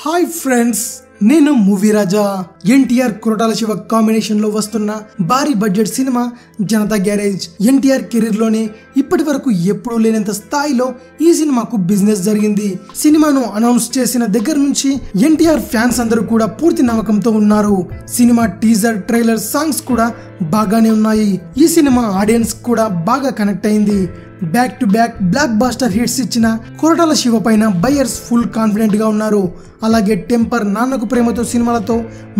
Hi friends, నేను movie రాజా. NTR Koratala Shiva combination లో వస్తున్న భారీ budget cinema Janata garage. NTR career లోనే ఇప్పటి వరకు ఎప్పుడూ లేనంత స్థాయిలో ఈ సినిమాకు బిజినెస్ జరిగింది. సినిమాను అనౌన్స్ చేసిన దగ్గర నుంచి ఎన్టీఆర్ ఫ్యాన్స్ అందరూ కూడా పూర్తి నమ్మకంతో ఉన్నారు. సినిమా టీజర్, ట్రైలర్, సాంగ్స్ కూడా బాగానే ఉన్నాయి. ఈ సినిమా ఆడియన్స్ కూడా బాగా కనెక్ట్ అయింది. Back to back blockbuster hits ఇచ్చిన కొరటాల శివ పైన బయర్స్ ఫుల్ కాన్ఫిడెంట్ గా ఉన్నారు. అలాగే టెంపర్, నాన్నకు ప్రేమతో సినిమాలతో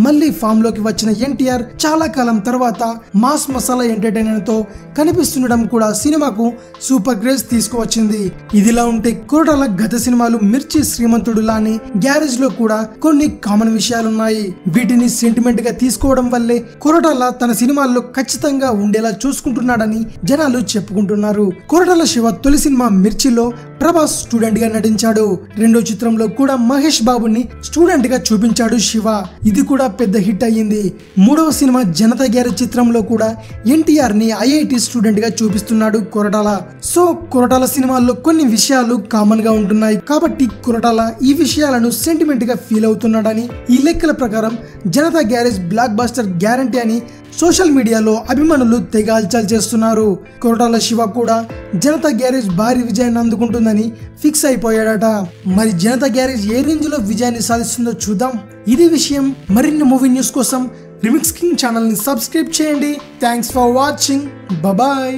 మళ్ళీ ఫామ్ లోకి వచ్చిన ఎన్టీఆర్ చాలా కాలం తర్వాత మాస్ మసాలా ఎంటర్టైనర్ తో కనిపిస్తుండడం కూడా సినిమాకు సూపర్ క్రేజ్ తీసుకువచ్చింది. ఇదిలా ఉంటే కొరటాల గత సినిమాలు మిర్చి, శ్రీమంతుడు లాని గ్యారేజ్ లో కూడా కొన్ని కామన్ విషయాలున్నాయి. వీటిని సెంటిమెంట్ గా తీసుకోవడం వల్లే కొరటాల తన సినిమాల్లో ఖచ్చితంగా ఉండేలా చూసుకుంటున్నాడని జనాలు చెప్పుకుంటున్నారు. కొరటాల శివ తొలి సినిమా మిర్చిలో ప్రభాస్ స్టూడెంట్ గా నటించాడు. రెండో చిత్రంలో కూడా మహేష్ బాబుని స్టూడెంట్ గా చూపించాడు శివ. ఇది కూడా పెద్ద హిట్ అయ్యింది. మూడవ సినిమా జనతా గ్యారేజ్ చిత్రంలో కూడా ఎన్టీఆర్ ని ఐఐటి స్టూడెంట్ గా చూపిస్తున్నాడు కొరటాల. సో కొరటాల సినిమాల్లో కొన్ని విషయాలు కామన్ గా ఉంటున్నాయి కాబట్టి కొరటాల ఈ విషయాలను సెంటిమెంట్ గా ఫీల్ అవుతున్నాడని, ఈ లెక్కల ప్రకారం Janatha garage blockbuster guarantee అని సోషల్ మీడియాలో అభిమానులు తెగ హల్చల్ చేస్తున్నారు. కొరటాల శివ కూడా జనతా గ్యారేజ్ భారీ విజయాన్ని అందుకుంటుందని ఫిక్స్ అయిపోయాడట. మరి జనతా గ్యారేజ్ ఏ రేంజ్ లో విజయాన్ని సాధిస్తుందో చూద్దాం. ఇది విషయం. మరిన్ని మూవీ న్యూస్ కోసం రిమిక్స్ కింగ్ ఛానల్ ని సబ్స్క్రైబ్ చేయండి. Thanks for watching. బాయ్.